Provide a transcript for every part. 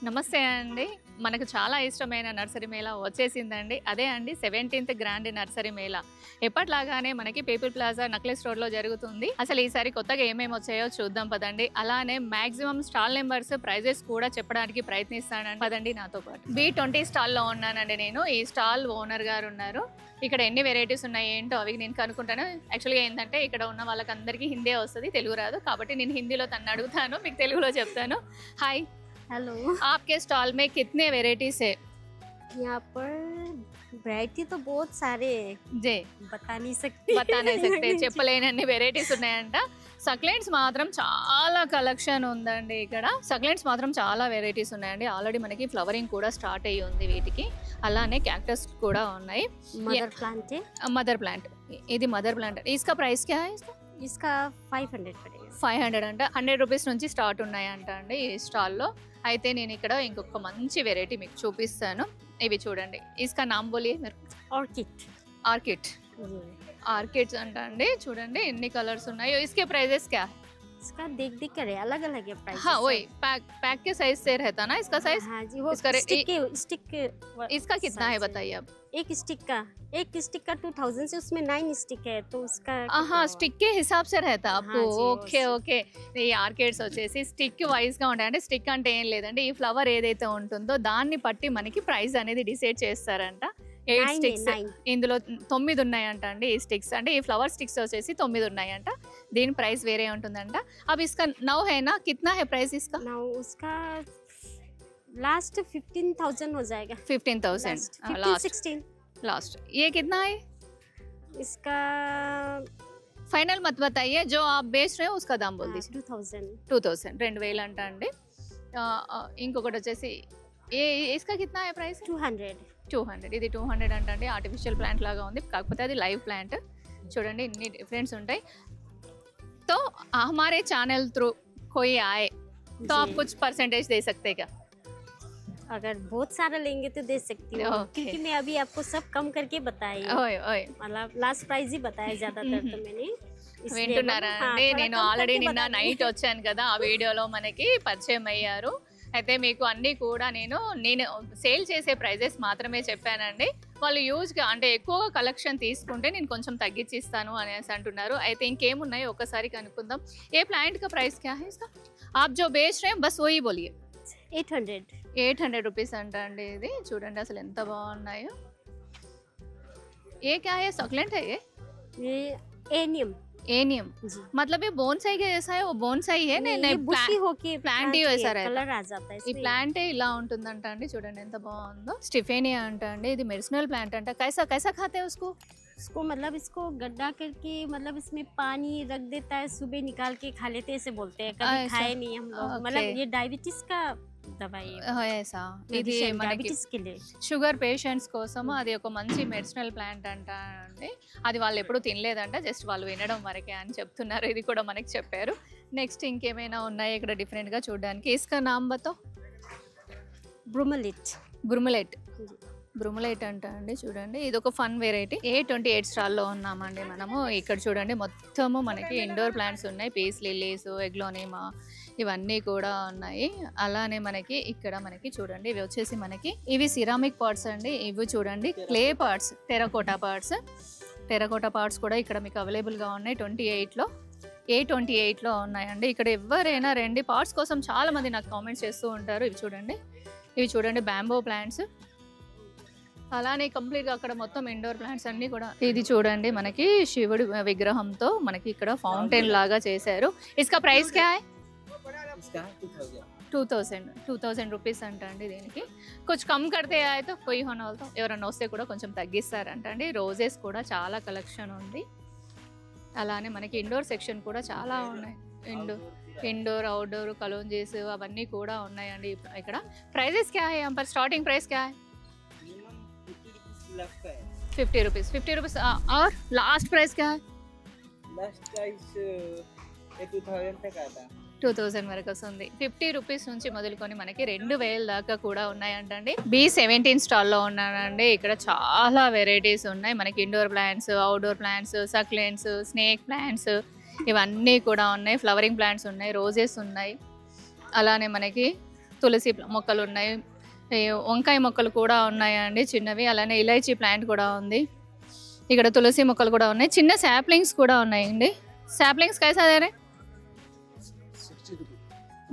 నమస్తే అండి. మనకు చాలా ఇష్టమైన నర్సరీ మేళా వచ్చేసిందండి. అదే అండి 17th గ్రాండ్ నర్సరీ మేళా. ఎప్పటిలాగానే మనకి పీపుల్ ప్లాజా నక్లెస్ రోడ్‌లో జరుగుతుంది. అసలు ఈసారి కొత్తగా ఏమేమి వచ్చాయో చూద్దాం పదండి. అలానే మాక్సిమం స్టాల్ నెంబర్స్, ప్రైజెస్ కూడా చెప్పడానికి ప్రయత్నిస్తానండి. పదండి నాతో పాటు. B20 స్టాల్‌లో ఉన్నానండి నేను. ఈ స్టాల్ ఓనర్ గారు ఉన్నారు. ఇక్కడ ఎన్ని వెరైటీస్ ఉన్నాయి ఏంటో అవి నేను కనుక్కుంటాను. యాక్చువల్‌గా ఏంటంటే ఇక్కడ ఉన్న వాళ్ళకందరికీ హిందీ వస్తది, తెలుగు రాదు. కాబట్టి నేను హిందీలో తనని అడుగుతాను, మీకు తెలుగులో చెప్తాను. Hi, hello. आपके स्टॉल में कितने वेराइटीज है? यहाँ पर वैरायटी तो बहुत सारे हैं, జే बता नहीं सकते। బతా नहीं सकते, చెప్పలేనన్ని వెరైటీస్ ఉన్నాయంట. సక్లెంట్స్ మాత్రం చాలా కలెక్షన్ ఉందండి. ఇక్కడ సక్లెంట్స్ మాత్రం చాలా వెరైటీస్ ఉన్నాయండి. ఆల్రెడీ మనకి ఫ్లవరింగ్ కూడా స్టార్ట్ అయ్యి ఉంది వీటికి. అలానే క్యాక్టస్ కూడా ఉన్నాయి. मदर प्लांट है, మదర్ ప్లాంట్, ఇది మదర్ ప్లాంట్. इसका प्राइस क्या है? इसका 500 पड़ेगा। 500 అంట. 100 రూపీస్ నుంచి స్టార్ట్ ఉన్నాయంట అండి ఈ స్టాల్లో. అయితే నేను ఇక్కడ ఇంకొక మంచి వెరైటీ మీకు చూపిస్తాను. ఇవి చూడండి. ఇస్కా నామ్ బోలియే మీరు. ऑर्किड। ఆర్కిడ్. ఆర్కిడ్స్ అంట అండి. చూడండి ఎన్ని కలర్స్ ఉన్నాయో. ఇస్కే ప్రైజెస్ क्या है? इसका देख देख कर अलग अलग है प्राइस। हाँ वही पैक के साइज से रहता ना इसका साइज. हाँ जी, वो इसका स्टिक इसका कितना है बताइए आप? एक स्टिक का 2000 से उसमें 9 स्टिक है, तो उसका हाँ स्टिक के हिसाब से रहता आपको. हाँ जी, ఓకే ఓకే. ఈ ఆర్కిడ్స్ వచ్చేసి స్టిక్ వైజ్ గా ఉంటాయి. అంటే స్టిక్ అంటే ఏం లేదండి, ఈ ఫ్లవర్ ఏదైతే ఉంటుందో దాన్ని బట్టి మనకి ప్రైస్ అనేది డిసైడ్ చేస్తారంట. 8 స్టిక్స్, ఇందులో 9 ఉన్నాయంట అండి ఈ స్టిక్స్. అంటే ఈ ఫ్లవర్ స్టిక్స్ వచ్చేసి 9 ఉన్నాయంట. దీని ప్రైస్ వేరే ఉంటుందంట. अब इसका 9 है ना, कितना है प्राइस इसका? ना उसका लास्ट 15,000 हो जाएगा। 15,000 लास्ट. ये कितना है? इसका फाइनल मत बताइए, जो आप बेच रहे हो उसका दाम बोल दीजिए. 2000 2000 2000 అంట అండి. ఇంకొకటి వచ్చేసి ఏ इसका कितना है प्राइस? 200. ఇది 200 అంట అండి. ఆర్టిఫిషియల్ ప్లాంట్ లాగా ఉంది, కాకపోతే అది లైవ్ ప్లాంట్. చూడండి ఇన్ని డిఫరెంట్స్ ఉంటాయి. तो हमारे चैनल थ्रू कोई आए तो आप कुछ परसेंटेज दे सकते क्या? अगर बहुत सारा लेंगे तो दे सकती हूँ, क्योंकि मैं अभी आपको सब कम करके बताई, ఓయ్ ఓయ్ मतलब लास्ट प्राइस ही बताया ज्यादातर तो मैंने। వింటున్నారా అండి? నేను ఆల్రెడీ నిన్న నైట్ వచ్చాను కదా, ఆ వీడియోలో మనకి పరిచయం అయ్యారు. అయితే మీకు అన్నీ కూడా నేను సేల్ చేసే ప్రైజెస్ మాత్రమే చెప్పానండి. వాళ్ళు యూజ్గా అంటే ఎక్కువగా కలెక్షన్ తీసుకుంటే నేను కొంచెం తగ్గించి ఇస్తాను అనేసి అంటున్నారు. అయితే ఇంకేమున్నాయో ఒకసారి కనుక్కుందాం. ఏ ప్లాంట్ కా ప్రైస్ క్యా హై ఇస్కా? आप जो बेच रहे हैं बस वही बोलिए. 800 రూపీస్ అంట అండి. ఇది చూడండి అసలు ఎంత బాగున్నాయో. ఏ క్యా హై? సక్లెంట్ है ये एनियम एनियम जी, मतलब ये बोनसाई के जैसा है? वो बोनसाई है नहीं, ये बुशी होके प्लांट ही वैसा रहता है. कलर आ जाता है ఈ इसमें। ప్లాంటే ఇలా ఉంటుందంట అండి. చూడండి ఎంత బాగుందో. స్టిఫేనియా అంట అండి. ఇది మెడిసినల్ ప్లాంట్ అంట. कैसा कैसा खाते हैं उसको? इसको मतलब इसको गड्ढा करके मतलब इसमें पानी रख देता है, सुबह निकाल के खा लेते हैं, ऐसे बोलते हैं। कभी ऐसा? खाए नहीं हम लोग, ओके। मतलब ये डायबिटीज का दवाई है, ऐसा. ఇది మనకి डायबिटीज के लिए। షుగర్ పేషెంట్స్ కోసం అది ఒక మంచి మెడిసినల్ ప్లాంట్ అంట అండి. అది వాళ్ళు ఎప్పుడు తినలేదంట, జస్ట్ వాళ్ళు వినడం వరకే అని చెప్తున్నారు. ఇది కూడా మనకి చెప్పారు. నెక్స్ట్ ఇంకేమైనా ఉన్నాయి ఇక్కడ డిఫరెంట్గా చూడడానికి? ఇస్కా నామ్ బతో. ब्रोमेलिट। బ్రుములెట్. బ్రుములైట్ అంట అండి. చూడండి ఇది ఒక ఫన్ వెరైటీ. A28 స్టాల్లో ఉన్నామండి మనము. ఇక్కడ చూడండి మొత్తము మనకి ఇండోర్ ప్లాంట్స్ ఉన్నాయి. పీస్ లిల్లీస్, ఎగ్లోనిమా ఇవన్నీ కూడా ఉన్నాయి. అలానే మనకి ఇక్కడ మనకి చూడండి ఇవి వచ్చేసి మనకి ఇవి సిరామిక్ పార్ట్స్ అండి. ఇవి చూడండి clay parts, terracotta parts. Terracotta parts కూడా ఇక్కడ మీకు అవైలబుల్గా ఉన్నాయి. 28లో A28లో ఉన్నాయండి. ఇక్కడ ఎవరైనా రండి. పార్ట్స్ కోసం చాలా మంది నాకు కామెంట్స్ చేస్తూ ఉంటారు. ఇవి చూడండి బ్యాంబో ప్లాంట్స్. అలానే కంప్లీట్గా అక్కడ మొత్తం ఇండోర్ ప్లాంట్స్ అన్నీ కూడా. ఇది చూడండి మనకి శివుడి విగ్రహంతో మనకి ఇక్కడ ఫౌంటైన్ లాగా చేశారు. ఇస్కా ప్రైస్ క్యా హై? 2000 రూపీస్ అంట అండి. దీనికి కొంచెం కమ్ కడితే అయితే కొయ్యి హోనాలతో ఎవరైనా వస్తే కూడా కొంచెం తగ్గిస్తారంట అండి. రోజెస్ కూడా చాలా కలెక్షన్ ఉంది. అలానే మనకి ఇండోర్ సెక్షన్ కూడా చాలా ఉన్నాయి. ఇండోర్ అవుట్డోర్ కలోంజీస్ అవన్నీ కూడా ఉన్నాయండి ఇక్కడ. ప్రైజెస్ క్యా హై? पर स्टार्टिंग प्राइस क्या है? 50 रुपीस. 50 रुपीस. और लास्ट प्राइस क्या है? लास्ट प्राइस 2000 तक आता. 2000 వరకు వస్తుంది. 50 రూపీస్ నుంచి మొదలుకొని మనకి 2000 దాకా కూడా ఉన్నాయంటండి. B17 స్టాల్లో ఉన్నానండి. ఇక్కడ చాలా వెరైటీస్ ఉన్నాయి. మనకి indoor plants, outdoor plants, succulents, snake plants ఇవన్నీ కూడా ఉన్నాయి. ఫ్లవరింగ్ ప్లాంట్స్ ఉన్నాయి, రోజెస్ ఉన్నాయి. అలానే మనకి తులసి మొక్కలు ఉన్నాయి, వంకాయ మొక్కలు కూడా ఉన్నాయండి చిన్నవి. అలానే ఇలైచీ ప్లాంట్ కూడా ఉంది. ఇక్కడ తులసి మొక్కలు కూడా ఉన్నాయి. చిన్న సాప్లింగ్స్ కూడా ఉన్నాయండి. సాప్లింగ్స్ कैसा दे रहे? 60 रुपीस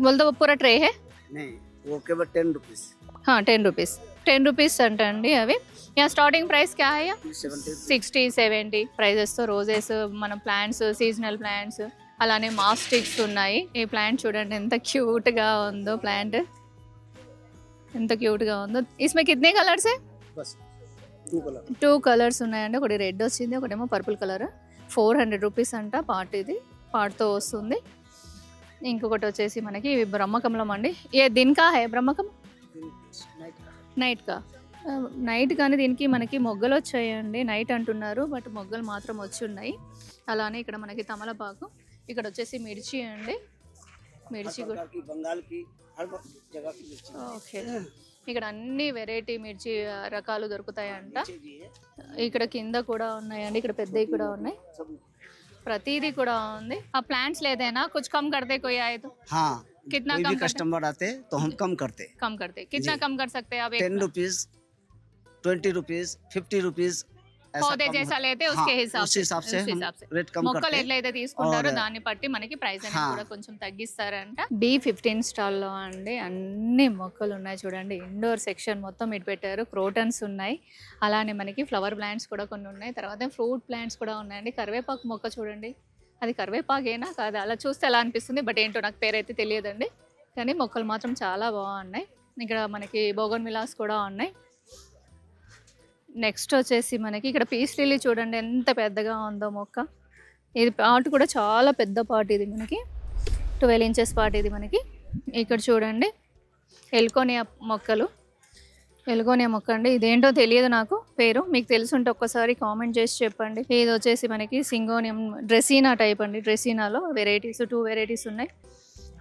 बोल दो पूरा ट्रे है. नहीं वो केवल 10 रुपीस. हाँ 10 रुपीस 10 रुपीस అంటండి అవి. యా స్టార్టింగ్ ప్రైస్ क्या है? 60-70 ప్రైజెస్తో రోజెస్, మన ప్లాంట్స్, సీజనల్ ప్లాంట్స్, అలానే మాస్టిక్స్ ఉన్నాయి. ఈ ప్లాంట్ చూడండి ఎంత క్యూట్గా ఉందో. ప్లాంట్ ఎంత క్యూట్గా ఉందో. ఇస్మే కితనే కలర్స్ है? बस 2 कलर. 2 కలర్స్ ఉన్నాయండి. ఒకటి రెడ్ వచ్చింది, ఒకటేమో పర్పుల్ కలర్. 400 రూపీస్ అంట పార్ట్. ఇది పార్ట్తో వస్తుంది. ఇంకొకటి వచ్చేసి మనకి బ్రహ్మకమలం అండి. ఏ దిన్కా హై బ్రహ్మకం? నైట్కా. నైట్ కానీ దీనికి మనకి మొగ్గలు వచ్చాయండి. నైట్ అంటున్నారు బట్ మొగ్గలు మాత్రం వచ్చి ఉన్నాయి. అలానే ఇక్కడ మనకి తమలపాకు, ఇక్కడ వచ్చేసి మిర్చి అండి. మిర్చి కూడా ఓకే. ఇక్కడ అన్ని వెరైటీ మిర్చి రకాలు దొరుకుతాయంట. ఇక్కడ కింద కూడా ఉన్నాయండి, ఇక్కడ పెద్దవి కూడా ఉన్నాయి. ప్రతిదీ కూడా ఉంది. ఆ ప్లాంట్స్ లేదేనా कुछ कम कर दे कोई आए तो? हाँ कितना कोई कम भी कस्टमर आते तो हम कम करते. कितना कम कर सकते हैं आप? 10 रुपीस 20 रुपीस 50 रुपीस पौधे जैसा लेते उसके हिसाब उस हिसाब से हम रेट कम మొక్కలు करते. ఎట్లయితే తీసుకుంటారో और- దాన్ని బట్టి మనకి ప్రైస్ అనేది हाँ. కూడా కొంచెం తగ్గిస్తారంట. B15 స్టాల్ లో అండి అన్ని మొక్కలు ఉన్నాయి చూడండి. ఇండోర్ సెక్షన్ మొత్తం ఇటు పెట్టారు. క్రోటన్స్ ఉన్నాయి, అలానే మనకి ఫ్లవర్ ప్లాంట్స్ కూడా కొన్ని ఉన్నాయి. తర్వాత ఫ్రూట్ ప్లాంట్స్ కూడా ఉన్నాయండి. కరివేపాకు మొక్క చూడండి, అది కరివేపాకేనా కాదు, అలా చూస్తే ఎలా అనిపిస్తుంది బట్ ఏంటో నాకు పేరైతే తెలియదండి. కానీ మొక్కలు మాత్రం చాలా బాగున్నాయి. ఇక్కడ మనకి బోగన్ విలాస్ కూడా ఉన్నాయి. నెక్స్ట్ వచ్చేసి మనకి ఇక్కడ పీస్ లిల్లీ చూడండి ఎంత పెద్దగా ఉందో మొక్క. ఇది పాట్ కూడా చాలా పెద్ద పాట్. ఇది మనకి 12 ఇంచెస్ పాట్. ఇది మనకి ఇక్కడ చూడండి ఎల్కోనియా మొక్కలు. ఎల్కోనియా మొక్క అండి. ఇదేంటో తెలియదు నాకు పేరు. మీకు తెలుసుంటే ఒక్కసారి కామెంట్ చేసి చెప్పండి. ఇది వచ్చేసి మనకి సింగోనియం డ్రెసీనా టైప్ అండి. డ్రెసీనాలో వెరైటీస్ 2 వెరైటీస్ ఉన్నాయి.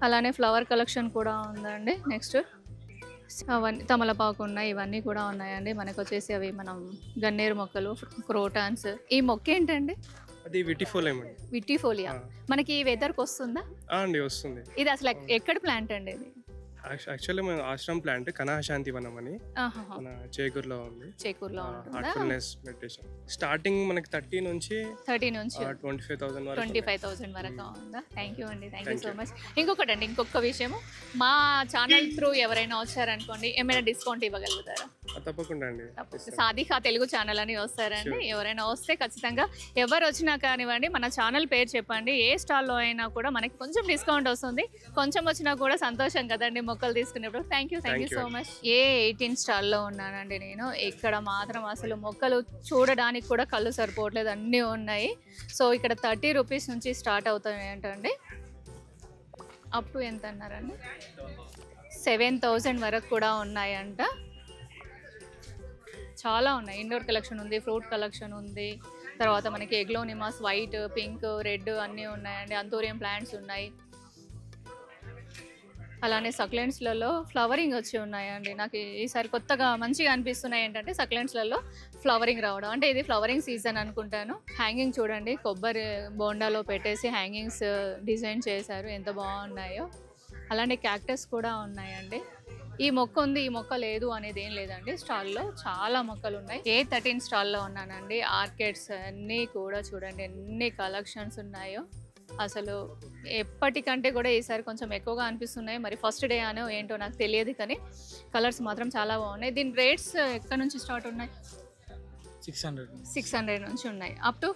అలానే ఫ్లవర్ కలెక్షన్ కూడా ఉందండి. నెక్స్ట్ అవన్నీ తమలపాకు ఉన్నాయి, ఇవన్నీ కూడా ఉన్నాయండి. మనకు వచ్చేసి అవి మనం గన్నేరు మొక్కలు, క్రోటాన్స్. ఈ మొక్క ఏంటండి? అది విటిఫోలియం అండి. విటిఫోలియా. మనకి ఈ వెదర్కి వస్తుందా? అండి వస్తుంది. ఇది అసలు ఎక్కడ ప్లాంట్ అండి ఇది? యాక్చువల్లీ మన ఆశ్రమ్ ప్లాంట్ కనహశాంతి వనం అని ఆహాహా. మన చేకూరులో ఉంది. చేకూరులో ఉంటుందా? హార్ట్ఫుల్నెస్ మెడిటేషన్ స్టార్టింగ్ మనకి 30 నుంచి 25,000 వరకు 25,000 వరకు ఉందా? థ్యాంక్ యూ అండి, థ్యాంక్ యూ సో మచ్. ఇంకొకటి అండి, ఇంకొక విషయము, మా ఛానల్ త్రూ ఎవరైనా వచ్చారనుకోండి ఏమైనా డిస్కౌంట్ ఇవ్వగలుగుతారా? తప్పకుండా అండి. సాదిఖా తెలుగు ఛానల్ అని వస్తారండి. ఎవరైనా వస్తే ఖచ్చితంగా ఎవరు వచ్చినా కానివ్వండి మన ఛానల్ పేరు చెప్పండి. ఏ స్టాల్లో అయినా కూడా మనకి కొంచెం డిస్కౌంట్ వస్తుంది. కొంచెం వచ్చినా కూడా సంతోషం కదండి మొక్కలు తీసుకునేప్పుడు. Thank you so much. A18 స్టాల్లో ఉన్నానండి నేను. ఇక్కడ మాత్రం అసలు మొక్కలు చూడడానికి కూడా కళ్ళు సరిపోవట్లేదు, అన్నీ ఉన్నాయి. సో ఇక్కడ 30 రూపీస్ నుంచి స్టార్ట్ అవుతాయి ఏంటండి, అప్ టు ఎంత అన్నారండి 7,000 వరకు కూడా ఉన్నాయంట. చాలా ఉన్నాయి. ఇండోర్ కలెక్షన్ ఉంది, ఫ్రూట్ కలెక్షన్ ఉంది. తర్వాత మనకి ఎగ్లోనిమాస్ వైట్, పింక్, రెడ్ అన్నీ ఉన్నాయండి. అంతోరియం ప్లాంట్స్ ఉన్నాయి. అలానే సక్లెంట్స్లలో ఫ్లవరింగ్ వచ్చి ఉన్నాయండి. నాకు ఈసారి కొత్తగా మంచిగా అనిపిస్తున్నాయి ఏంటంటే సక్లెంట్స్లలో ఫ్లవరింగ్ రావడం. అంటే ఇది ఫ్లవరింగ్ సీజన్ అనుకుంటాను. హ్యాంగింగ్ చూడండి, కొబ్బరి బోండాలో పెట్టేసి హ్యాంగింగ్స్ డిజైన్ చేశారు, ఎంత బాగున్నాయో. అలానే క్యాక్టస్ కూడా ఉన్నాయండి. ఈ మొక్క ఉంది, ఈ మొక్క లేదు అనేది ఏం లేదండి. స్టాల్లో చాలా మొక్కలు ఉన్నాయి. A13 స్టాల్లో ఉన్నానండి. ఆర్కిడ్స్ అన్నీ కూడా చూడండి ఎన్ని కలెక్షన్స్ ఉన్నాయో. అసలు ఎప్పటికంటే కూడా ఈసారి కొంచెం ఎక్కువగా అనిపిస్తున్నాయి. మరి ఫస్ట్ డే అనో ఏంటో నాకు తెలియదు, కానీ కలర్స్ మాత్రం చాలా బాగున్నాయి. దీని రేట్స్ ఎక్కడ నుంచి స్టార్ట్ ఉన్నాయి? 600 నుంచి ఉన్నాయి, అప్ టు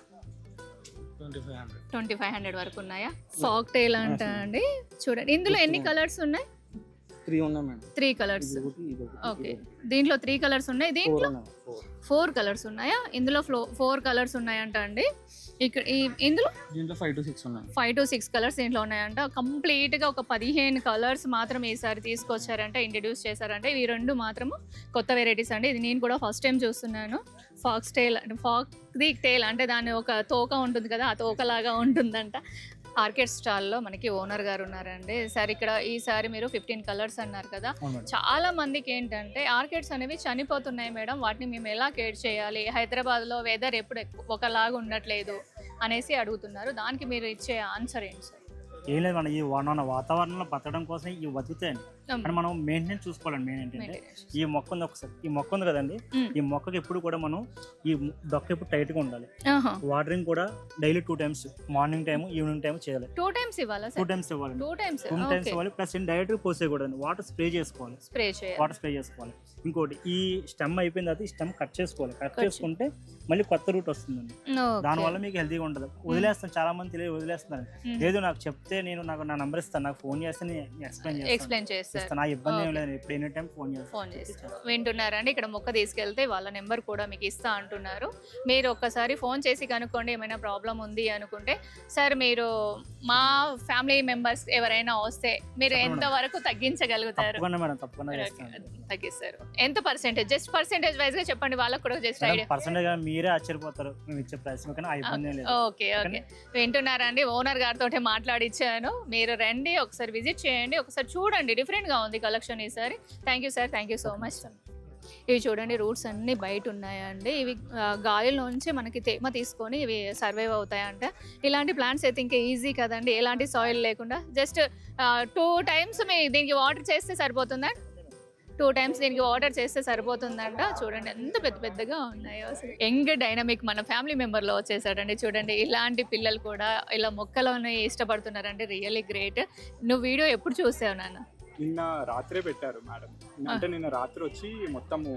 2500 వరకు ఉన్నాయా? ఫాక్ టైల్ అంట అండి. చూడండి ఇందులో ఎన్ని కలర్స్ ఉన్నాయి? 3 కలర్స్. ఓకే, దీంట్లో 3 కలర్స్ ఉన్నాయి. దీంట్లో 4 కలర్స్ ఉన్నాయా? ఇందులో 4 కలర్స్ ఉన్నాయంట అండి. ఇక్కడ ఇందులో 5 to 6 కలర్స్ దీంట్లో ఉన్నాయంట. కంప్లీట్గా ఒక 15 కలర్స్ మాత్రం ఈసారి తీసుకొచ్చారంట, ఇంట్రడ్యూస్ చేశారంట. ఇవి 2 మాత్రము కొత్త వెరైటీస్ అండి. ఇది నేను కూడా ఫస్ట్ టైం చూస్తున్నాను. ఫాక్స్ టైల్, ఫాక్ది టైల్ అంటే దాని ఒక తోక ఉంటుంది కదా, ఆ తోకలాగా ఉంటుందంట. ఆర్కిడ్ స్టాల్లో మనకి ఓనర్ గారు ఉన్నారండి. సార్ ఇక్కడ ఈసారి మీరు 15 కలర్స్ అన్నారు కదా, చాలా మందికి ఏంటంటే ఆర్కిడ్స్ అనేవి చనిపోతున్నాయి మేడం, వాటిని మేము ఎలా కేర్ చేయాలి, హైదరాబాద్లో వెదర్ ఎప్పుడు ఒకలాగా ఉండట్లేదు అనేసి అడుగుతున్నారు. దానికి మీరు ఇచ్చే ఆన్సర్ ఏంటి సార్? ఏం లేదు మన ఈ వాతావరణంలో బతకడం కోసం ఇవి బతుకుతాయండి. కానీ మనం మెయింటెనెన్స్ చూసుకోవాలండి. మెయిన్ ఏంటంటే ఈ మొక్క ఉంది, ఒకసారి ఈ మొక్క ఉంది కదండి, ఈ మొక్కకి ఎప్పుడు కూడా మనం ఈ డొక్క ఎప్పుడు టైట్ గా ఉండాలి. వాటరింగ్ కూడా daily 2 times, morning time evening time చేయాలి. 2 times ఇవ్వాలి. 2 times ఇవ్వాలి. ప్లస్ డైరెక్ట్ గా పోసేయకూడదు, వాటర్ స్ప్రే చేసుకోవాలి. వాటర్ స్ప్రే చేసుకోవాలి. ఇంకోటి ఈ స్టెమ్ అయిపోయిన తర్వాత ఈ స్టెమ్ కట్ చేసుకోవాలి. కట్ చేసుకుంటే మళ్ళీ కొత్త రూట్ వస్తుందండి. దానివల్ల మీకు హెల్తీగా ఉంటుంది. వదిలేస్తాను, చాలా మంది తెలియదు వదిలేస్తున్నారు. లేదు నాకు చెప్తే నేను నా నంబర్ ఇస్తాను, నాకు ఫోన్ చేస్తే నేను ఎక్స్ప్లెయిన్ చేస్తాను, నా ఇబ్బంది ఏం లేదు, ఎప్పుడు ఎనీ టైం ఫోన్ చేస్తాను. వింటున్నారండి, ఇక్కడ మొక్క తీసుకెళ్తే వాళ్ళ నెంబర్ కూడా మీకు ఇస్తా అంటున్నారు. మీరు ఒక్కసారి ఫోన్ చేసి కనుక్కోండి, ఏమైనా ప్రాబ్లం ఉంది అనుకుంటే. సార్ మీరు మా ఫ్యామిలీ మెంబర్స్ ఎవరైనా వస్తే మీరు ఎంత వరకు తగ్గించగలుగుతారు? తగ్గిస్తారు. ఎంత పర్సెంటేజ్? జస్ట్ పర్సెంటేజ్ వైజ్ గా చెప్పండి, వాళ్ళకి కూడా జస్ట్ ఐడియా. పర్సెంటేజ్ మీరే ఆశ్చర్యపోతారు మేము ఇచ్చే ప్రైస్. ఓకే ఓకే, వింటున్నారండి, ఓనర్ గారితో మాట్లాడిచ్చాను. మీరు రండి, ఒకసారి విజిట్ చేయండి, ఒకసారి చూడండి, డిఫరెంట్ గా ఉంది కలెక్షన్ ఈసారి. Thank you sir, thank you so much. ఇవి చూడండి, రూట్స్ అన్ని బయట ఉన్నాయండి. ఇవి గాలిలోంచి మనకి తేమ తీసుకొని ఇవి సర్వైవ్ అవుతాయంట. ఇలాంటి ప్లాంట్స్ అయితే ఇంకా ఈజీ కదండి, ఎలాంటి సాయిల్ లేకుండా. జస్ట్ 2 times దీనికి వాటర్ చేస్తే సరిపోతుందా? 2 times దీనికి వాటర్ చేస్తే సరిపోతుందంట. చూడండి ఎంత పెద్ద పెద్దగా ఉన్నాయో. అసలు యంగ్ డైనమిక్ మన ఫ్యామిలీ మెంబర్లో వచ్చేసాడండి. చూడండి, ఇలాంటి పిల్లలు కూడా ఇలా మొక్కలను ఇష్టపడుతున్నారంటే రియల్లీ గ్రేట్. నువ్వు వీడియో ఎప్పుడు చూసావు నాన్న? నిన్న రాత్రే పెట్టారు మేడం. అంటే నిన్న రాత్రి వచ్చి మొత్తము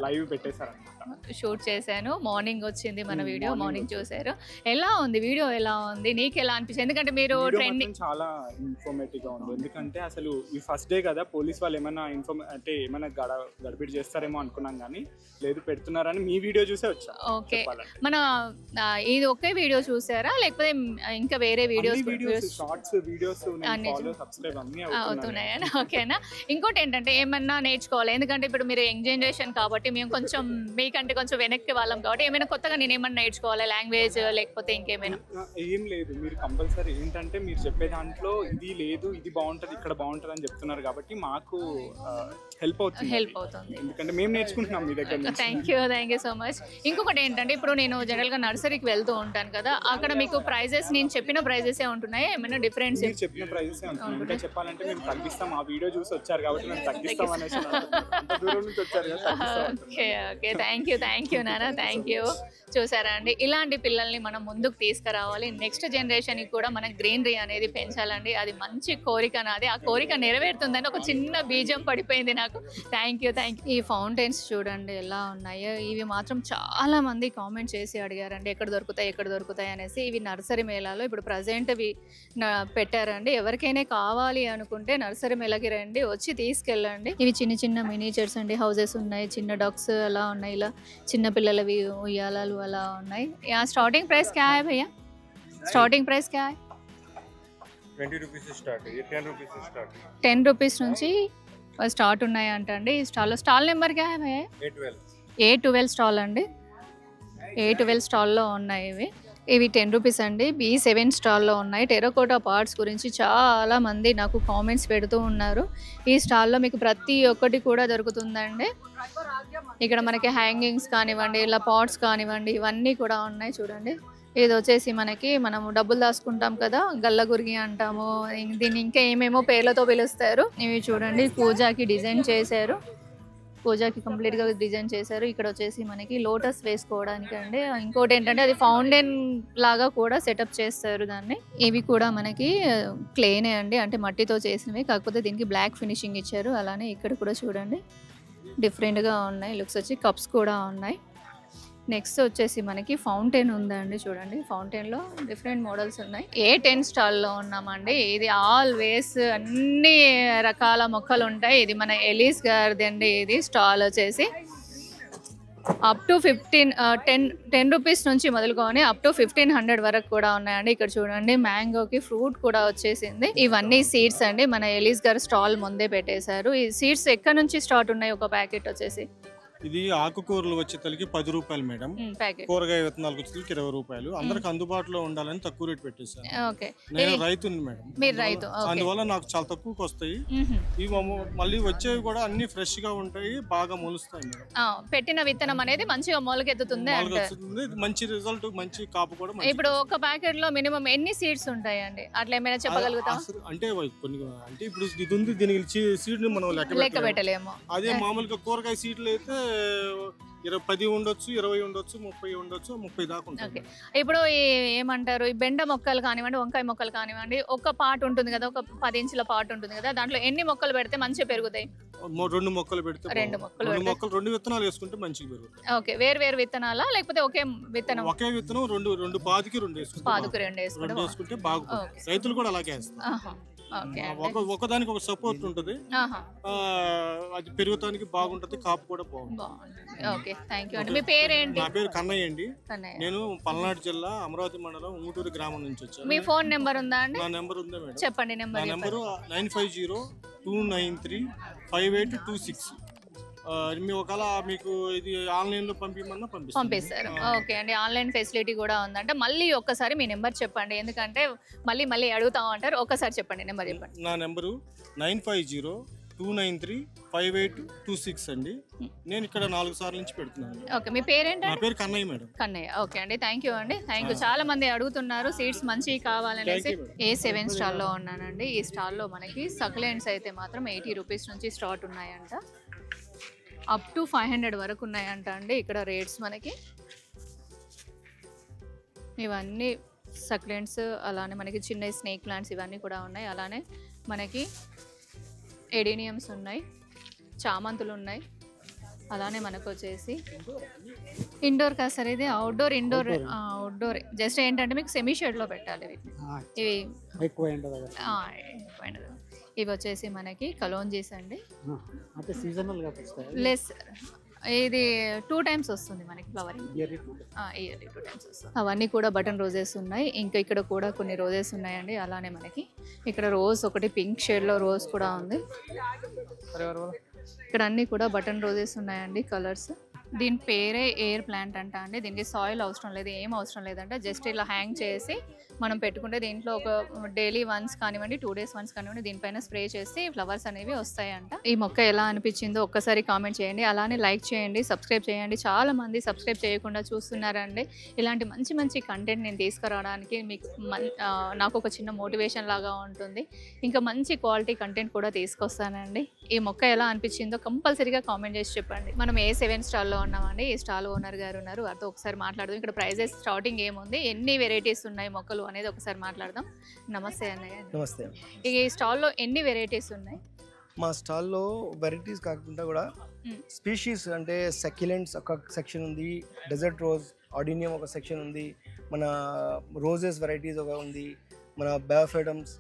లైవ్ పెట్టేశారన్నమాట. షూట్ చేశాను, మార్నింగ్ వచ్చింది మన వీడియో, మార్నింగ్ చూసారు. ఎలా ఉంది వీడియో? ఎలా ఉంది, నీకు ఎలా అనిపించింది? ఎందుకంటే మీరు ట్రెండింగ్ చాలా ఇన్ఫర్మేటివ్ గా ఉంది. ఎందుకంటే అసలు ఈ ఫస్ట్ డే కదా, పోలీస్ వాళ్ళు ఏమైనా అంటే ఏమైనా గడబిడి చేస్తారేమో అనుకున్నాం, కానీ లేదు పెడుతున్నారని మీ వీడియో చూసే వచ్చా. ఓకే, మన ఇది ఒకే వీడియో చూసారా లేకపోతే ఇంకా వేరే వీడియోస్? షార్ట్స్ వీడియోస్ సబ్స్క్రైబ్ అన్ని అవుతున్నాయా? ఓకేనా. ఇంకోటి ఏంటంటే ఏమన్నా నేర్చుకోవాలి, ఎందుకంటే ఇప్పుడు మీరు యంగ్ జనరేషన్ కాబట్టి మేము కొంచెం మీకంటే కొంచెం వెనక్కి వాళ్ళం కాబట్టి ఏమైనా కొత్తగా నేను ఏమన్నా నేర్చుకోవాలి, లాంగ్వేజ్ లేకపోతే ఇంకేమైనా? ఏం లేదు, మీరు కంపల్సరీ ఏంటంటే మీరు చెప్పే దాంట్లో ఇది లేదు, ఇది బాగుంటుంది, ఇక్కడ బాగుంటుంది అని చెప్తున్నారు కాబట్టి మాకు హెల్ప్ అవుతుంది. ఎందుకంటే మేము నేర్చుకుంటున్నాం మీ దగ్గర. Thank you so much. ఇంకొకటి ఏంటంటే ఇప్పుడు నేను జనరల్గా నర్సరీకి వెళ్తూ ఉంటాను కదా, అక్కడ మీకు ప్రైజెస్ నేను చెప్పిన ప్రైజెస్ ఉంటున్నాయి, ఏమైనా డిఫరెన్స్? చెప్పిన ప్రైజెస్ ఉంటుంది. ఇంకా చెప్పాలంటే మేము తగ్గిస్తాం, ఆ వీడియో చూసి వచ్చారు కాబట్టి మేము తగ్గిస్తాం అనేసి దూరం నుంచి వచ్చారు కదా. ఓకే, థ్యాంక్ యూ నాన్న, థ్యాంక్ యూ. చూసారా అండి, ఇలాంటి పిల్లల్ని మనం ముందుకు తీసుకురావాలి. నెక్స్ట్ జనరేషన్కి కూడా మనం గ్రీనరీ అనేది పెంచాలండి. అది మంచి కోరిక నాది, ఆ కోరిక నెరవేరుతుందని ఒక చిన్న బీజం పడిపోయింది నాకు. Thank you. ఈ ఫౌంటైన్స్ చూడండి ఎలా ఉన్నాయో. ఇవి మాత్రం చాలా మంది కామెంట్ చేసి అడిగారండి ఎక్కడ దొరుకుతాయి అనేసి. ఇవి నర్సరీ మేళాలో ఇప్పుడు ప్రజెంట్ ఇవి పెట్టారండి. ఎవరికైనా కావాలి అనుకుంటే నర్సరీ మేళకి రండి, వచ్చి తీసుకెళ్ళండి. ఇవి చిన్న మినిచర్స్ అండి, హౌసెస్ ఉన్నాయి, చిన్న డాగ్స్ అలా ఉన్నాయి, ఇలా చిన్న పిల్లలవి ఉయ్యాలాలు అలా ఉన్నాయి. స్టార్టింగ్ ప్రైస్ క్యా హై భయ్యా? స్టార్టింగ్ ప్రైస్ క్యా high? 20 rupees start, 10 rupees start. 10 rupees నుంచి స్టార్ట్ ఉన్నాయి అంటండి. స్టాల్ నెంబర్ క్యా హై భయ్యా? A12 స్టాల్ అండి. A12 స్టాల్లో ఉన్నాయి ఇవి 10 rupees అండి. B7 స్టాల్లో ఉన్నాయి. టెరకోటా పార్ట్స్ గురించి చాలా మంది నాకు కామెంట్స్ పెడుతూ ఉన్నారు. ఈ స్టాల్లో మీకు ప్రతి ఒక్కటి కూడా దొరుకుతుందండి. ఇక్కడ మనకి హ్యాంగింగ్స్ కానివ్వండి, ఇలా పాట్స్ కానివ్వండి, ఇవన్నీ కూడా ఉన్నాయి. చూడండి, ఇది వచ్చేసి మనం డబ్బులు దాచుకుంటాం కదా, గల్లగురిగి అంటాము, దీన్ని ఇంకా ఏమేమో పేర్లతో పిలుస్తారు. ఇవి చూడండి, పూజాకి డిజైన్ చేశారు, పూజాకి కంప్లీట్గా డిజైన్ చేశారు. ఇక్కడ వచ్చేసి మనకి లోటస్ వేసుకోవడానికి అండి. ఇంకోటి ఏంటంటే అది ఫౌంటైన్ లాగా కూడా సెటప్ చేస్తారు దాన్ని. ఇవి కూడా మనకి క్లేనే అండి, అంటే మట్టితో చేసినవి, కాకపోతే దీనికి బ్లాక్ ఫినిషింగ్ ఇచ్చారు. అలానే ఇక్కడ కూడా చూడండి డిఫరెంట్గా ఉన్నాయి లుక్స్ వచ్చి. కప్స్ కూడా ఉన్నాయి. నెక్స్ట్ వచ్చేసి మనకి ఫౌంటైన్ ఉందండి. చూడండి, ఫౌంటైన్లో డిఫరెంట్ మోడల్స్ ఉన్నాయి. A10 స్టాల్లో ఉన్నామండి. ఇది ఆల్వేస్ అన్ని రకాల మొక్కలు ఉంటాయి. ఇది మన ఎలీస్ గారిది అండి. ఇది స్టాల్ వచ్చేసి అప్ టు 10 rupees నుంచి మొదలుకొని అప్ టు 1500 వరకు కూడా ఉన్నాయండి. ఇక్కడ చూడండి, మ్యాంగోకి ఫ్రూట్ కూడా వచ్చేసింది. ఇవన్నీ సీడ్స్ అండి. మన ఎలీస్ గారు స్టాల్ ముందే పెట్టేశారు. ఈ సీడ్స్ ఎక్కడ నుంచి స్టార్ట్ ఉన్నాయి? ఒక ప్యాకెట్ వచ్చేసి ఇది ఆకుకూరలు వచ్చేతలకి 10 రూపాయలు మేడం. కూరగాయ విత్తనాలకు వచ్చేతలకి 20 రూపాయలు. అందరికి అందుబాటులో ఉండాలని తక్కువ రేట్ పెట్టేశాను. నేను రైతుని మేడం. మీరు రైతు, అందువల్ల నాకు చాలా తక్కువకి వస్తాయి. ఇవి మళ్ళీ వచ్చేవి కూడా అన్ని ఫ్రెష్ గా ఉంటాయి, బాగా మొలుస్తాయి మేడం. పెట్టిన విత్తనం అనేది మంచిగా మొలకెత్తుతుంది, మంచి రిజల్ట్, మంచి కాపు కూడా. ఇప్పుడు ఒక ప్యాకెట్ లో మినిమం ఎన్ని సీడ్స్ ఉంటాయండి అట్లా ఏమైనా చెప్పగలుగుతాం? అంటే కొన్ని అంటే ఇప్పుడు ఇది ఉంది, దీనికి సీడ్ ని మనం లెక్క పెట్టలేము. అదే మామూలుగా కూరగాయ సీడ్లు అయితే 10 ఉండొచ్చు, 20 ఉండొచ్చు, 30 ఉండొచ్చు, 30 దాకా ఉంటుంది. ఇప్పుడు ఏమంటారు, ఈ బెండ మొక్కలు కానివ్వండి, వంకాయ మొక్కలు కానివ్వండి, ఒక పాట్ ఉంటుంది కదా, ఒక 10 ఇంచుల పాట్ ఉంటుంది కదా, దాంట్లో ఎన్ని మొక్కలు పెడితే మంచిగా పెరుగుతాయి? 2 మొక్కలు పెడితే, 2 మొక్కలు 2 విత్తనాలు వేసుకుంటే మంచిగా పెరుగుతాయి. ఓకే, వేరు వేరు విత్తనాలా లేకపోతే ఒకే విత్తనం? ఒకే విత్తనం 2 పాదికి 2 వేసుకుంటే బాగా. రైతులు కూడా అలాగే వేస్తారు. ఒకదానికి ఒక సపోర్ట్ ఉంటుంది, అది పెరుగుతానికి బాగుంటది, కాపు కూడా బాగుంటుంది. మీ పేరేంటి? నా పేరు కన్నయ్య అండి. నేను పల్నాడు జిల్లా అమరావతి మండలం ఉంగుటూరు గ్రామం నుంచి వచ్చాను. మీ ఫోన్ నెంబర్ ఉందా అండి? నా నెంబర్ ఉందా మేడం? చెప్పండి. నా నెంబరు 9502935826. మీ ఒకవేళ మీకు ఇది ఆన్లైన్ లో పంపిస్తారు. ఓకే అండి, ఆన్లైన్ ఫెసిలిటీ కూడా ఉందంటే. మళ్ళీ ఒక్కసారి మీ నెంబర్ చెప్పండి, ఎందుకంటే మళ్ళీ అడుగుతాం అంటారు. ఒక్కసారి చెప్పండి, నెంబర్ చెప్పండి. నా నెంబరు 9502935826 అండి. నేను ఇక్కడ 4 సార్లు నుంచి పెడుతున్నాను. ఓకే, మీ పేరేంటి? నా పేరు కన్నయ్య మేడం. కన్నయ్య. ఓకే అండి, థ్యాంక్ యూ అండి, థ్యాంక్ యూ. చాలా మంది అడుగుతున్నారు సీడ్స్ మంచివి కావాలనేసి. A7 స్టాల్లో ఉన్నానండి. ఈ స్టాల్లో మనకి సక్లెంట్స్ అయితే మాత్రం 80 రూపీస్ నుంచి స్టార్ట్ ఉన్నాయంట, అప్ టు 500 వరకు ఉన్నాయంట అండి ఇక్కడ రేట్స్ మనకి. ఇవన్నీ సక్లెంట్స్, అలానే మనకి చిన్న స్నేక్ ప్లాంట్స్ ఇవన్నీ కూడా ఉన్నాయి. అలానే మనకి ఎడీనియమ్స్ ఉన్నాయి, చామంతులు ఉన్నాయి. అలానే మనకు వచ్చేసి ఇండోర్ కాదు సార్, ఇది అవుట్డోర్ జస్ట్ ఏంటంటే మీకు సెమీ షేడ్లో పెట్టాలి ఇవి. ఇవి వచ్చేసి మనకి కలోంజీస్ అండి. లెస్ ఇది 2 టైమ్స్ వస్తుంది మనకి ఫ్లవరింగ్, ఇయర్లీ 2 టైమ్స్ వస్తుంది. అవన్నీ కూడా బటన్ రోజెస్ ఉన్నాయి. ఇంకా ఇక్కడ కూడా కొన్ని రోజెస్ ఉన్నాయండి. అలానే మనకి ఇక్కడ రోజ్ ఒకటి పింక్ షేడ్లో రోజ్ కూడా ఉంది. ఇక్కడ అన్నీ కూడా బటన్ రోజెస్ ఉన్నాయండి, కలర్స్. దీని పేరే ఎయిర్ ప్లాంట్ అంట అండి. దీనికి సాయిల్ అవసరం లేదు, ఏం అవసరం లేదంట. జస్ట్ ఇలా హ్యాంగ్ చేసి మనం పెట్టుకుంటే దీంట్లో ఒక డైలీ వన్స్ కానివ్వండి, 2 డేస్ వన్స్ కానివ్వండి, దీనిపైన స్ప్రే చేసి ఫ్లవర్స్ అనేవి వస్తాయంట. ఈ మొక్క ఎలా అనిపించిందో ఒక్కసారి కామెంట్ చేయండి, అలానే లైక్ చేయండి, సబ్స్క్రైబ్ చేయండి. చాలా మంది సబ్స్క్రైబ్ చేయకుండా చూస్తున్నారండి. ఇలాంటి మంచి మంచి కంటెంట్ నేను తీసుకురావడానికి మీకు నాకు ఒక చిన్న మోటివేషన్ లాగా ఉంటుంది. ఇంకా మంచి క్వాలిటీ కంటెంట్ కూడా తీసుకొస్తానండి. ఈ మొక్క ఎలా అనిపించిందో కంపల్సరీగా కామెంట్ చేసి చెప్పండి. మనం A7 స్టాల్లో ఉన్నామండి. ఈ స్టాల్ ఓనర్ గారు ఉన్నారు, వారితో ఒకసారి మాట్లాడదాం. ఇక్కడ ప్రైజెస్ స్టార్టింగ్ ఏముంది, ఎన్ని వెరైటీస్ ఉన్నాయి మొక్కలు అనేది ఒకసారి మాట్లాడదాం. నమస్తే అన్నయ్య. నమస్తే. ఈ స్టాల్లో ఎన్ని వెరైటీస్ ఉన్నాయి? మా స్టాల్లో వెరైటీస్ కాకుండా కూడా స్పీషీస్ అంటే సక్యులెంట్స్ ఒక సెక్షన్ ఉంది, డెజర్ట్ రోజ్, ఆడినియం ఒక సెక్షన్ ఉంది, మన రోజెస్ వెరైటీస్ ఒక ఉంది, మన బయోఫెడమ్స్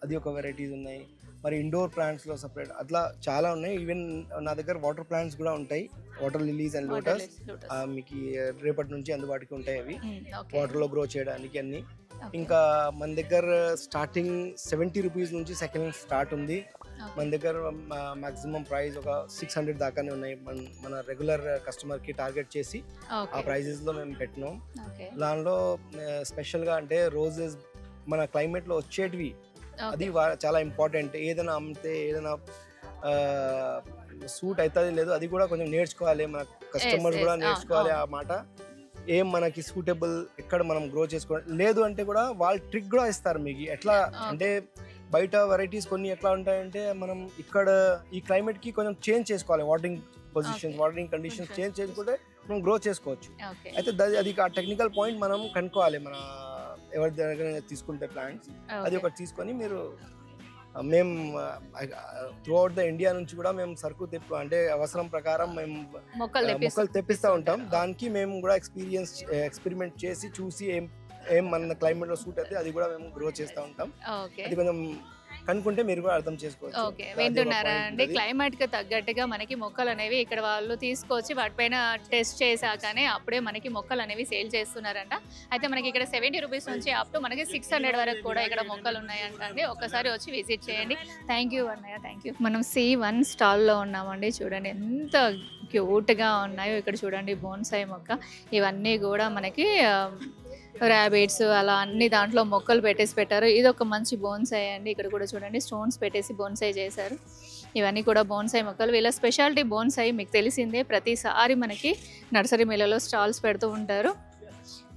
అది ఒక వెరైటీస్ ఉన్నాయి. మరి ఇండోర్ ప్లాంట్స్లో సపరేట్ అట్లా చాలా ఉన్నాయి. ఈవెన్ నా దగ్గర వాటర్ ప్లాంట్స్ కూడా ఉంటాయి, వాటర్ లిలీస్ అండ్ లోటస్. మీకు రేపటి నుంచి అందుబాటుకి ఉంటాయి అవి, వాటర్లో గ్రో చేయడానికి అన్ని. ఇంకా మన దగ్గర స్టార్టింగ్ 70 రూపీస్ నుంచి సెకండ్ స్టార్ట్ ఉంది. మన దగ్గర మాక్సిమం ప్రైస్ ఒక 600 దాకానే ఉన్నాయి. మన రెగ్యులర్ కస్టమర్కి టార్గెట్ చేసి ఆ ప్రైజెస్లో మేము పెట్టినాం. దానిలో స్పెషల్గా అంటే రోజెస్ మన క్లైమేట్లో వచ్చేటివి, అది చాలా ఇంపార్టెంట్. ఏదైనా అమ్మితే ఏదైనా సూట్ అవుతుంది లేదు అది కూడా కొంచెం నేర్చుకోవాలి, మన కస్టమర్స్ కూడా నేర్చుకోవాలి ఆ మాట. ఏం మనకి సూటబుల్ ఎక్కడ మనం గ్రో చేసుకోవాలి లేదు అంటే కూడా వాళ్ళు ట్రిక్ కూడా ఇస్తారు మీకు. ఎట్లా అంటే బయట వెరైటీస్ కొన్ని ఎట్లా ఉంటాయంటే మనం ఇక్కడ ఈ క్లైమేట్కి కొంచెం చేంజ్ చేసుకోవాలి, వాటరింగ్ కండిషన్స్ చేంజ్ చేసుకుంటే మనం గ్రో చేసుకోవచ్చు. అయితే అది ఆ టెక్నికల్ పాయింట్ మనం కనుక్కోవాలి. మన ఎవరి దగ్గర తీసుకుంటే ప్లాంట్స్ అది ఒకటి తీసుకొని మీరు మేము త్రూ అవుట్ ద ఇండియా నుంచి కూడా మేము సరుకు అంటే అవసరం ప్రకారం మేము మొక్కలు తెప్పిస్తూ ఉంటాం. దానికి మేము కూడా ఎక్స్పెరిమెంట్ చేసి చూసి ఏం మన క్లైమేట్లో సూట్ అయితే అది కూడా మేము గ్రో చేస్తూ ఉంటాం. అది కొంచెం కనుక్కుంటే మీరు కూడా అర్థం చేసుకోవచ్చు. ఓకే, వింటున్నారా అండి? క్లైమేట్ కి తగ్గట్టుగా మనకి మొక్కలు అనేవి ఇక్కడ వాళ్ళు తీసుకొచ్చి వాటిపైన టెస్ట్ చేశాకనే అప్పుడే మనకి మొక్కలు అనేవి సేల్ చేస్తున్నారంట. అయితే మనకి ఇక్కడ 70 రూపీస్ నుంచి అప్ టు మనకి 600 వరకు కూడా ఇక్కడ మొక్కలు ఉన్నాయంట అండి. ఒకసారి వచ్చి విజిట్ చేయండి. థ్యాంక్ యూ అన్నయ్య, థ్యాంక్ యూ. మనం C1 స్టాల్లో ఉన్నామండి. చూడండి ఎంత క్యూట్గా ఉన్నాయో. ఇక్కడ చూడండి బోన్సాయి మొక్క, ఇవన్నీ కూడా మనకి ర్యాబిట్స్ అలా అన్ని దాంట్లో మొక్కలు పెట్టారు. ఇది ఒక మంచి బోన్సాయి అండి. ఇక్కడ కూడా చూడండి స్టోన్స్ పెట్టేసి బోన్సాయి చేశారు. ఇవన్నీ కూడా బోన్సాయి మొక్కలు. వీళ్ళ స్పెషాలిటీ బోన్సాయి మీకు తెలిసిందే, ప్రతిసారి మనకి నర్సరీ మేళలో స్టాల్స్ పెడుతూ ఉంటారు.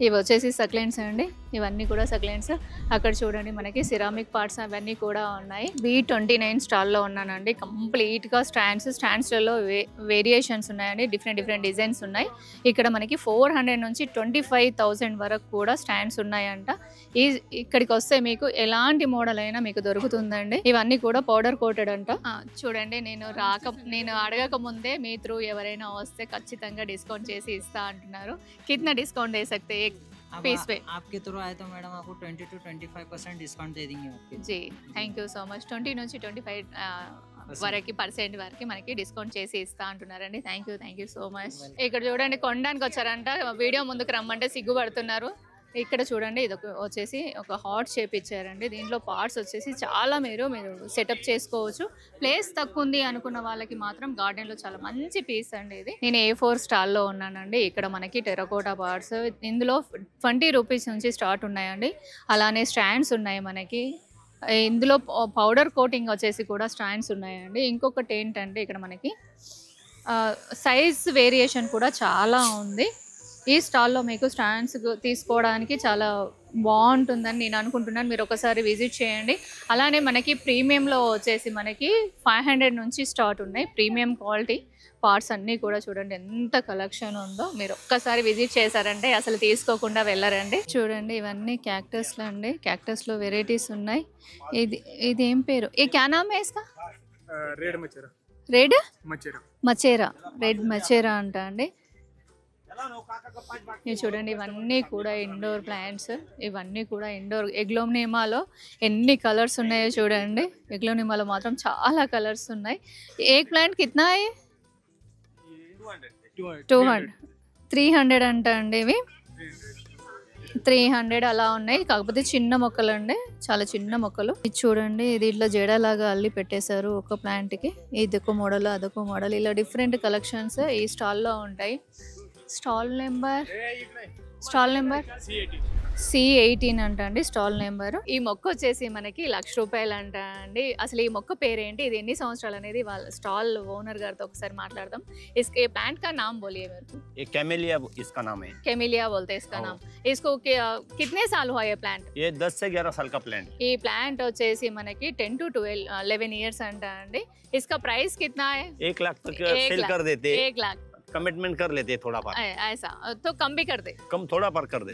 ఇవి వచ్చేసి సక్లెంట్స్ అండి, ఇవన్నీ కూడా సక్లెంట్స్. అక్కడ చూడండి మనకి సిరామిక్ పార్ట్స్ అవన్నీ కూడా ఉన్నాయి. B29 స్టాల్లో ఉన్నానండి. కంప్లీట్గా స్టాండ్స్లలో వేరియేషన్స్ ఉన్నాయండి, డిఫరెంట్ డిజైన్స్ ఉన్నాయి. ఇక్కడ మనకి 400 నుంచి 25,000 వరకు కూడా స్టాండ్స్ ఉన్నాయంట. ఇక్కడికి వస్తే మీకు ఎలాంటి మోడల్ అయినా మీకు దొరుకుతుందండి. ఇవన్నీ కూడా పౌడర్ కోటెడ్ అంట. చూడండి నేను అడగక ముందే మీ త్రూ ఎవరైనా వస్తే ఖచ్చితంగా డిస్కౌంట్ చేసి ఇస్తా అంటున్నారు. కిतना डिस्काउंट दे सकते हैं एक पीस पे? आपके थ्रू आए तो मैडम आपको 20 to 25% डिस्काउंट दे देंगे आपके। जी థ్యాంక్ యూ సో మచ్. 20 నుంచి 25 వరకు % వరకు మనకి డిస్కౌంట్ చేసి ఇస్తా అంటున్నారండి. Thank you so much. ఇక్కడ చూడండి కొనడానికి వచ్చారంట, వీడియో ముందుకు రమ్మంటే సిగ్గుపడుతున్నారు. ఇక్కడ చూడండి ఇది వచ్చేసి ఒక హాట్ షేప్ ఇచ్చారండి. దీంట్లో పార్ట్స్ వచ్చేసి చాలా మీరు సెటప్ చేసుకోవచ్చు. ప్లేస్ తక్కువ ఉంది అనుకున్న వాళ్ళకి మాత్రం గార్డెన్లో చాలా మంచి పీస్ అండి ఇది. నేను A4 స్టాల్లో ఉన్నానండి. ఇక్కడ మనకి టెరకోటా పార్ట్స్ ఇందులో 20 రూపీస్ నుంచి స్టార్ట్ ఉన్నాయండి. అలానే స్టాండ్స్ ఉన్నాయి మనకి. ఇందులో పౌడర్ కోటింగ్ వచ్చేసి కూడా స్టాండ్స్ ఉన్నాయండి. ఇంకొకటి ఏంటంటే ఇక్కడ మనకి సైజ్ వేరియేషన్ కూడా చాలా ఉంది. ఈ స్టాల్లో మీకు స్టాండ్స్ తీసుకోవడానికి చాలా బాగుంటుందని నేను అనుకుంటున్నాను. మీరు ఒకసారి విజిట్ చేయండి. అలానే మనకి ప్రీమియంలో వచ్చేసి మనకి 500 నుంచి స్టార్ట్ ఉన్నాయి. ప్రీమియం క్వాలిటీ పార్ట్స్ అన్నీ కూడా చూడండి ఎంత కలెక్షన్ ఉందో. మీరు ఒక్కసారి విజిట్ చేశారంటే అసలు తీసుకోకుండా వెళ్ళరండి. చూడండి ఇవన్నీ క్యాక్టస్లు అండి. క్యాక్టస్లో వెరైటీస్ ఉన్నాయి. ఇది ఏం పేరు? ఏ క్యా నామ్ high Iska? Red మచేరా. Red మచేరా. Red మచేరా అంట అండి. ఇది చూడండి ఇవన్నీ కూడా ఇండోర్ ప్లాంట్స్, ఇవన్నీ కూడా ఇండోర్. ఎగ్లోనిమాలో ఎన్ని కలర్స్ ఉన్నాయో చూడండి. ఎగ్లోనిమాలో మాత్రం చాలా కలర్స్ ఉన్నాయి. ఏ ప్లాంట్ కిतना है? 200 300 అంట అండి. ఇవి 300 అలా ఉన్నాయి. కాకపోతే చిన్న మొక్కలు అండి, చాలా చిన్న మొక్కలు. ఇది చూడండి ఇది ఇట్లా జడలాగా అల్లి పెట్టేశారు ఒక ప్లాంట్కి. ఇదొక మోడల్ అదొక మోడల్, ఇలా డిఫరెంట్ కలెక్షన్స్ ఈ స్టాల్లో ఉంటాయి. స్టాల్ నెంబర్ C18 అంట అండి స్టాల్ నెంబర్. ఈ మొక్క వచ్చేసి మనకి ₹1,00,000 అంట అండి. అసలు ఈ మొక్క పేరేంటి, ఇది ఎన్ని సంవత్సరాలు అనేది వాళ్ళ స్టాల్ ఓనర్ గారితో ఒకసారి మాట్లాడదాం. इसके प्लांट का नाम बोलिए मेरे को. ये कैमेलिया इसका नाम है. कैमेलिया बोलते हैं इसका नाम. इसको कितने साल हुआ ये प्लांट? ये 10 से 11 साल का प्लांट. ఈ ప్లాంట్ వచ్చేసి మనకి 10 to 11 ఇయర్స్ అంట అండి. इसका प्राइस कितना है? 1 लाख तक सेल कर देते. 1 लाख कमिटमेंट कर लेते थोड़ा पर. ऐसा तो कम भी कर दे. कम थोड़ा पर कर दे.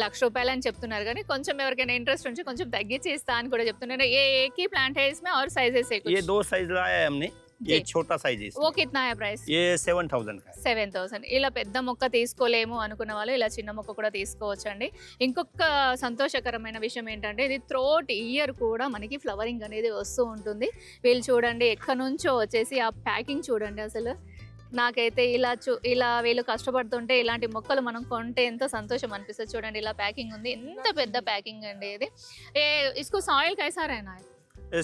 ₹1,00,000 అని చెప్తున్నారు కానీ కొంచెం ఎవరికైనా ఇంట్రెస్ట్ ఉంటే కొంచెం తగ్గించి ఇస్తా అని కూడా చెప్తున్నారు. ये एक ही प्लांट है इसमें और साइजेस है कुछ? ये 2 साइज लाया है हमने. ये छोटा साइज है. वो कितना है प्राइस? ये 7,000 का है. 7,000. ఇలా పెద్ద మొక్క తీసుకోలేము అనుకున్న వాళ్ళు ఇలా చిన్న మొక్క కూడా తీసుకోవచ్చండి. ఇంకొక సంతోషకరమైన విషయం ఏంటంటే ఇది త్రోట్ ఇయర్ కూడా మనకి ఫ్లవరింగ్ అనేది వస్తూ ఉంటుంది. వీళ్ళు చూడండి ఎక్కడి నుంచో వచ్చేసి ఆ ప్యాకింగ్ చూడండి. అసలు నాకైతే ఇలా వీళ్ళు కష్టపడుతుంటే ఇలాంటి మొక్కలు మనం కొంటే ఎంతో సంతోషం అనిపిస్తుంది. చూడండి ఇలా ప్యాకింగ్ ఉంది, ఎంత పెద్ద ప్యాకింగ్ అండి ఇది. इसको सॉइल कैसा रहना है?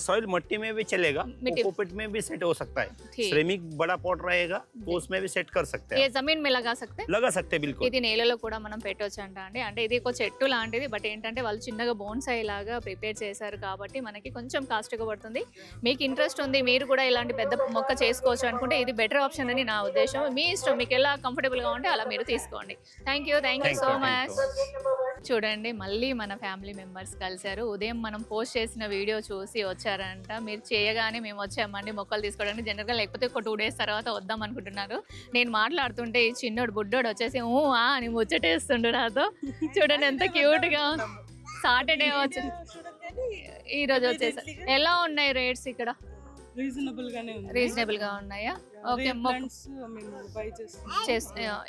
सॉइल मिट्टी में भी चलेगा, कोकोपीट में भी सेट हो सकता है. सिरेमिक बड़ा पॉट रहेगा तो उसमें भी सेट कर सकते हैं. ये जमीन में लगा सकते बिल्कुल. ఇది నేలలో కూడా మనం పెట్టొచ్చు అంట అండి. అంటే ఇది ఒక చెట్టు లాంటిది, బట్ ఏంటంటే వాళ్ళు చిన్నగా బోన్సాయి లాగా ప్రిపేర్ చేశారు కాబట్టి మనకి కొంచెం కాస్ట్గా పడుతుంది. మీకు ఇంట్రెస్ట్ ఉంది, మీరు కూడా ఇలాంటి పెద్ద మొక్క చేసుకోవచ్చు అనుకుంటే ఇది బెటర్ ఆప్షన్ అని నా ఉద్దేశం. మీ ఇష్టం, మీకు ఎలా కంఫర్టబుల్గా ఉంటే అలా మీరు తీసుకోండి. Thank you so much. చూడండి మళ్ళీ మన ఫ్యామిలీ మెంబర్స్ కలిశారు. ఉదయం మనం పోస్ట్ చేసిన వీడియో చూసి వచ్చారంట. మీరు చేయగానే మేము వచ్చామండి మొక్కలు తీసుకోవడానికి. జనరల్గా లేకపోతే ఒక 2 days తర్వాత వద్దాం అనుకుంటున్నారు. నేను మాట్లాడుతుంటే ఈ చిన్నోడు బుడ్డోడు వచ్చేసి అని ముచ్చటేస్తుండు నాతో. చూడండి ఎంత క్యూట్గా. సాటర్డే వచ్చి ఈరోజు వచ్చేసి ఎలా ఉన్నాయి రేట్స్ ఇక్కడ? రీజనబుల్ గా ఉన్నాయా? ఓకే.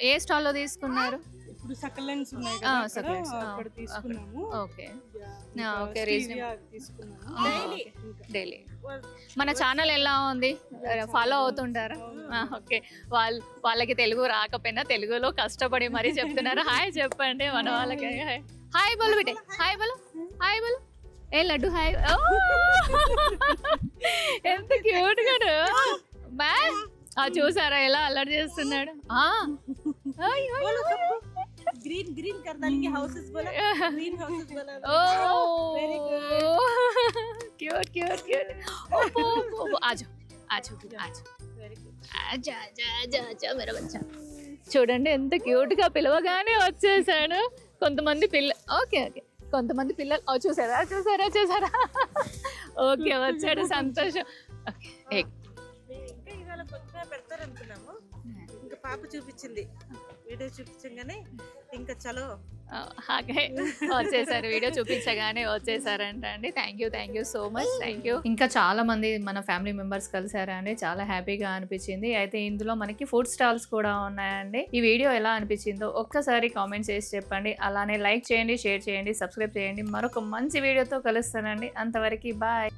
ఏ స్టాల్లో తీసుకున్నారు? ఇప్పుడు సకలెంట్స్ ఉన్నాయి కదా, అక్కడ తీసుకున్నాము. Okay okay, daily. మన ఛానల్ ఎలా ఉంది, ఫాలో అవుతుంటారా? ఓకే. వాళ్ళకి తెలుగు రాకపోయినా తెలుగులో కష్టపడి మరీ చెప్తున్నారు. హాయ్ చెప్పండి మన వాళ్ళకి. హాయ్ బోలు బిడ్డే, హాయ్ బోలు, హాయ్ బోలు. ఏ లడ్డు హాయ్. ఎంత క్యూట్ గా. చూసారా ఎలా అల్లరి చేస్తున్నాడు. ग्रीन ग्रीन कर डालेंगे हाउसेस बोला ग्रीन हाउसेस बोला very good cute cute cute आजो आजो आजो वेरी गुड आजा आजा आजा आजा मेरा बच्चा. చూడండి ఎంత క్యూట్ గా పిలవగానే వచ్చేసాడు. కొంతమంది ఓకే ఓకే కొంతమంది పిల్లలు చూసారా చూసారా చూసారా ఓకే వచ్చాడు సంతోషం. ఓకే ఇంకా ఇవాళ కొత్తగా పెడతారు అనుకున్నాము. ఇంకా పాప చూపించింది వీడియో చూపించగానే ఇంకా చలో వచ్చేసారు. వీడియో చూపించగానే వచ్చేసారంట అండి. Thank you so much. Thank you. ఇంకా చాలా మంది మన ఫ్యామిలీ మెంబర్స్ కలిసారండి. చాలా హ్యాపీగా అనిపించింది. అయితే ఇందులో మనకి ఫుడ్ స్టాల్స్ కూడా ఉన్నాయండి. ఈ వీడియో ఎలా అనిపించిందో ఒక్కసారి కామెంట్ చేసి చెప్పండి. అలానే లైక్ చేయండి, షేర్ చేయండి, సబ్స్క్రైబ్ చేయండి. మరొక మంచి వీడియోతో కలుస్తానండి. అంతవరకు బాయ్.